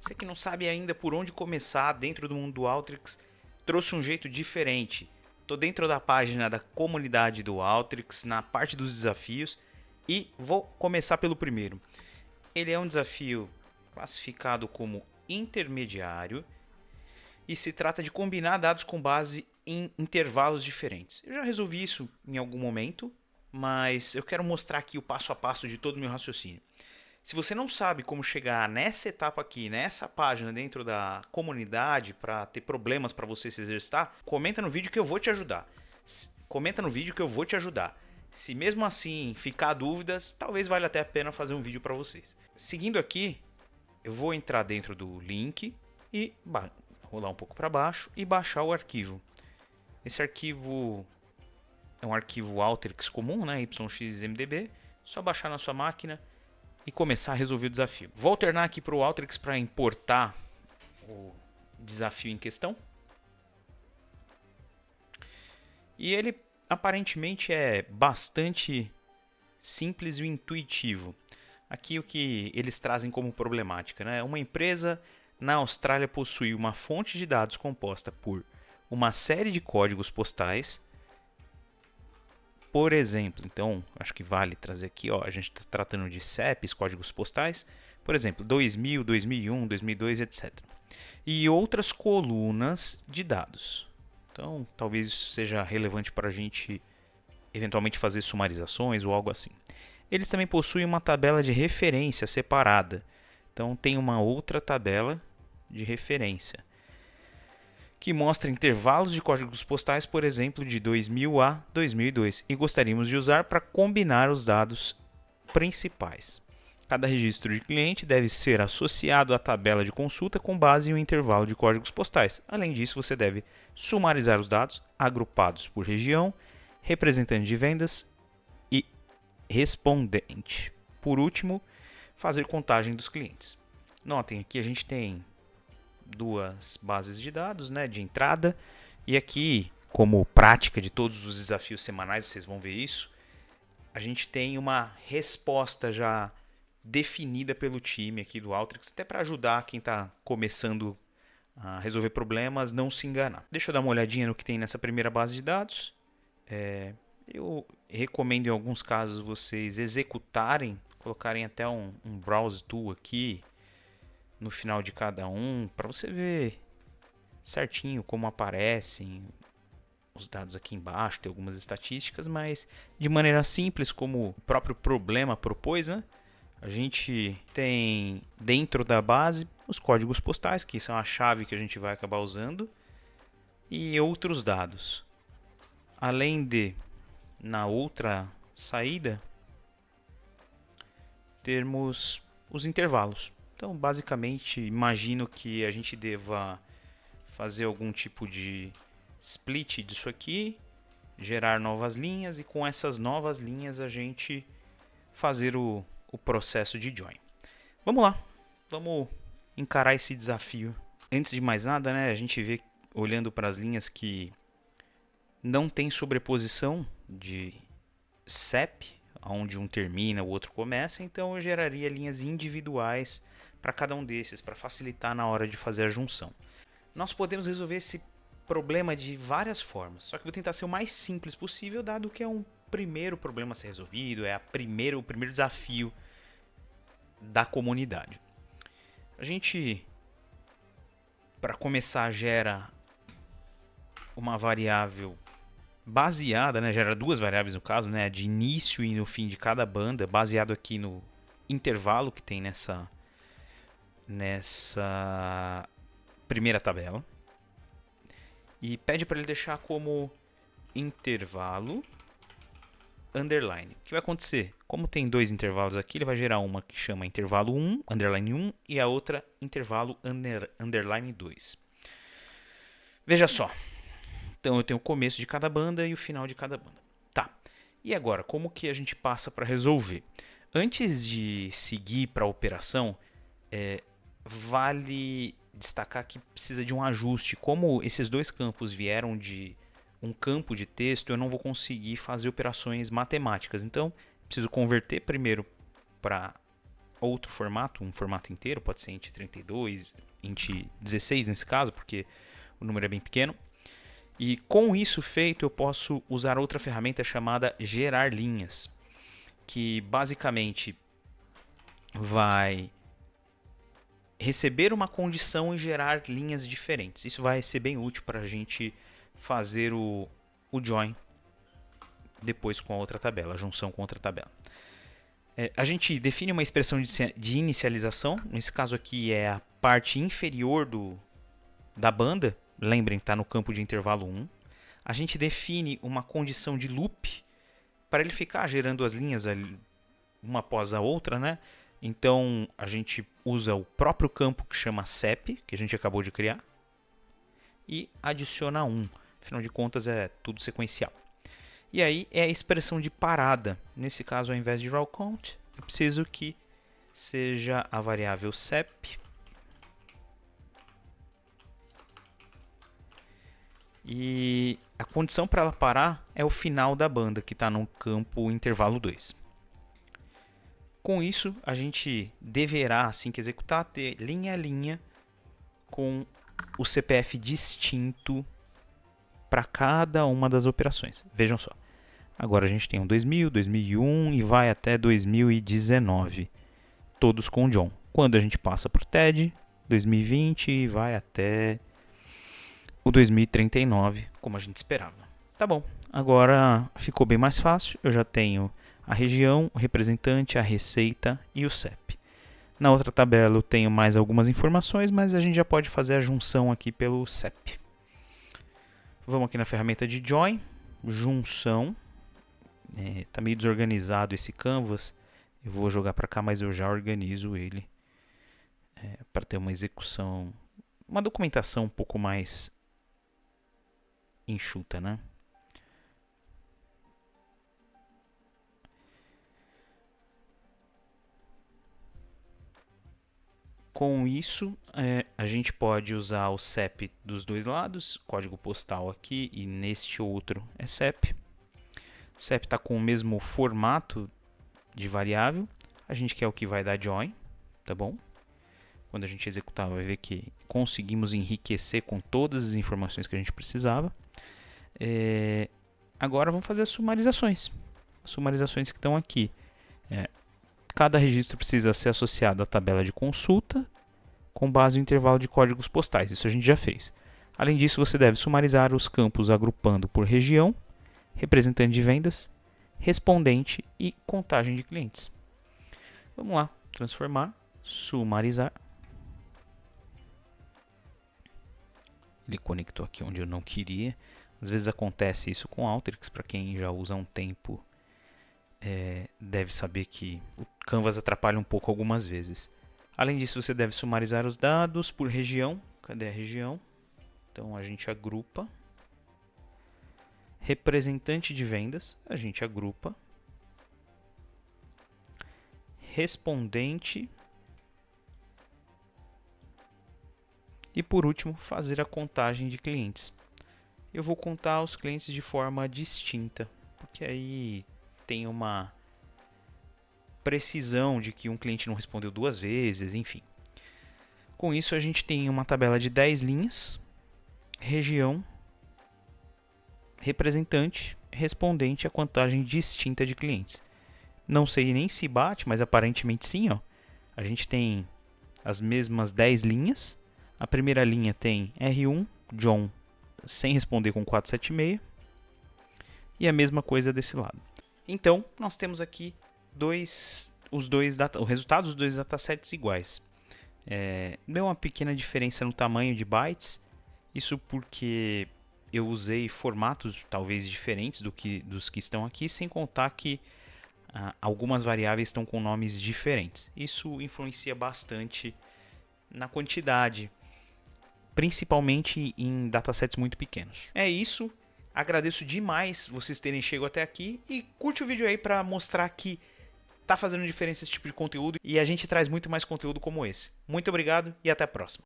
Você que não sabe ainda por onde começar dentro do mundo do Alteryx, trouxe um jeito diferente. Estou dentro da página da comunidade do Alteryx, na parte dos desafios, e vou começar pelo primeiro. Ele é um desafio classificado como intermediário e se trata de combinar dados com base em intervalos diferentes. Eu já resolvi isso em algum momento, mas eu quero mostrar aqui o passo a passo de todo o meu raciocínio. Se você não sabe como chegar nessa etapa aqui, nessa página dentro da comunidade para ter problemas para você se exercitar, comenta no vídeo que eu vou te ajudar. Comenta no vídeo que eu vou te ajudar. Se mesmo assim ficar dúvidas, talvez valha até a pena fazer um vídeo para vocês. Seguindo aqui, eu vou entrar dentro do link e rolar um pouco para baixo e baixar o arquivo. Esse arquivo é um arquivo Alteryx comum, né, YXMDB. Só baixar na sua máquina e começar a resolver o desafio. Vou alternar aqui para o Alteryx para importar o desafio em questão. E ele aparentemente é bastante simples e intuitivo. Aqui o que eles trazem como problemática, né? Uma empresa na Austrália possui uma fonte de dados composta por uma série de códigos postais. Por exemplo, então, acho que vale trazer aqui, ó, a gente está tratando de CEPs, códigos postais, por exemplo, 2000, 2001, 2002, etc. E outras colunas de dados. Então, talvez isso seja relevante para a gente eventualmente fazer sumarizações ou algo assim. Eles também possuem uma tabela de referência separada. Então, tem uma outra tabela de referência que mostra intervalos de códigos postais, por exemplo, de 2000 a 2002, e gostaríamos de usar para combinar os dados principais. Cada registro de cliente deve ser associado à tabela de consulta com base em um intervalo de códigos postais. Além disso, você deve sumarizar os dados agrupados por região, representante de vendas e respondente. Por último, fazer contagem dos clientes. Notem, aqui a gente tem duas bases de dados, né, de entrada, e aqui, como prática de todos os desafios semanais, vocês vão ver isso, a gente tem uma resposta já definida pelo time aqui do Alteryx, até para ajudar quem está começando a resolver problemas, não se enganar. Deixa eu dar uma olhadinha no que tem nessa primeira base de dados. Eu recomendo em alguns casos vocês executarem, colocarem até um browse tool aqui no final de cada um, para você ver certinho como aparecem os dados aqui embaixo, tem algumas estatísticas, mas de maneira simples, como o próprio problema propôs, né? A gente tem dentro da base os códigos postais, que são a chave que a gente vai acabar usando, e outros dados. Além de, na outra saída, termos os intervalos. Então, basicamente, imagino que a gente deva fazer algum tipo de split disso aqui, gerar novas linhas e com essas novas linhas a gente fazer o processo de join. Vamos lá, vamos encarar esse desafio. Antes de mais nada, né, a gente vê olhando para as linhas que não tem sobreposição de CEP, onde um termina, o outro começa, então eu geraria linhas individuais para cada um desses, para facilitar na hora de fazer a junção. Nós podemos resolver esse problema de várias formas, só que vou tentar ser o mais simples possível, dado que é um primeiro problema a ser resolvido, é o primeiro desafio da comunidade. A gente, para começar, gera uma variável baseada, né, gera duas variáveis no caso, né, de início e no fim de cada banda, baseado aqui no intervalo que tem nessa primeira tabela, e pede para ele deixar como intervalo underline. O que vai acontecer? Como tem dois intervalos aqui, ele vai gerar uma que chama intervalo 1, underline 1, e a outra intervalo underline 2. Veja só. Então eu tenho o começo de cada banda e o final de cada banda. Tá. E agora, como que a gente passa para resolver? Antes de seguir para a operação, vale destacar que precisa de um ajuste. Como esses dois campos vieram de um campo de texto, eu não vou conseguir fazer operações matemáticas. Então, preciso converter primeiro para outro formato, um formato inteiro, pode ser int 32, int 16 nesse caso, porque o número é bem pequeno. E com isso feito, eu posso usar outra ferramenta chamada gerar linhas, que basicamente vai receber uma condição e gerar linhas diferentes. Isso vai ser bem útil para a gente fazer o join depois com a outra tabela, a junção com outra tabela. A gente define uma expressão de inicialização, nesse caso aqui é a parte inferior da banda, lembrem, está no campo de intervalo 1. A gente define uma condição de loop para ele ficar gerando as linhas uma após a outra, né? Então a gente usa o próprio campo que chama sep, que a gente acabou de criar, e adiciona 1. Afinal de contas é tudo sequencial. E aí é a expressão de parada. Nesse caso, ao invés de raw count, eu preciso que seja a variável sep. E a condição para ela parar é o final da banda, que está no campo intervalo 2. Com isso, a gente deverá, assim que executar, ter linha a linha com o CPF distinto para cada uma das operações. Vejam só. Agora a gente tem um 2000, 2001 e vai até 2019. Todos com John. Quando a gente passa para o TED, 2020 e vai até o 2039, como a gente esperava. Tá bom, agora ficou bem mais fácil. Eu já tenho a região, o representante, a receita e o CEP. Na outra tabela eu tenho mais algumas informações, mas a gente já pode fazer a junção aqui pelo CEP. Vamos aqui na ferramenta de Join, junção. Tá meio desorganizado esse canvas. Eu vou jogar para cá, mas eu já organizo ele para ter uma execução, uma documentação um pouco mais enxuta, né? Com isso, a gente pode usar o CEP dos dois lados, código postal aqui e neste outro é CEP. CEP está com o mesmo formato de variável, a gente quer o que vai dar join, tá bom? Quando a gente executar, vai ver que conseguimos enriquecer com todas as informações que a gente precisava. Agora vamos fazer as sumarizações. As sumarizações que estão aqui. Cada registro precisa ser associado à tabela de consulta com base no intervalo de códigos postais. Isso a gente já fez. Além disso, você deve sumarizar os campos agrupando por região, representante de vendas, respondente e contagem de clientes. Vamos lá, transformar, sumarizar. Ele conectou aqui onde eu não queria. Às vezes acontece isso com Alteryx, para quem já usa há um tempo. Deve saber que o Canvas atrapalha um pouco algumas vezes. Além disso, você deve sumarizar os dados por região. Cadê a região? Então, a gente agrupa. Representante de vendas, a gente agrupa. Respondente. E, por último, fazer a contagem de clientes. Eu vou contar os clientes de forma distinta, porque aí tem uma precisão de que um cliente não respondeu 2 vezes, enfim. Com isso, a gente tem uma tabela de 10 linhas, região, representante, respondente e a contagem distinta de clientes. Não sei nem se bate, mas aparentemente sim. Ó. A gente tem as mesmas 10 linhas. A primeira linha tem R1, John, sem responder com 476. E a mesma coisa desse lado. Então, nós temos aqui o resultado dos dois datasets iguais. Deu uma pequena diferença no tamanho de bytes. Isso porque eu usei formatos talvez diferentes dos que estão aqui, sem contar que algumas variáveis estão com nomes diferentes. Isso influencia bastante na quantidade, principalmente em datasets muito pequenos. É isso. Agradeço demais vocês terem chegado até aqui e curte o vídeo aí para mostrar que tá fazendo diferença esse tipo de conteúdo e a gente traz muito mais conteúdo como esse. Muito obrigado e até a próxima.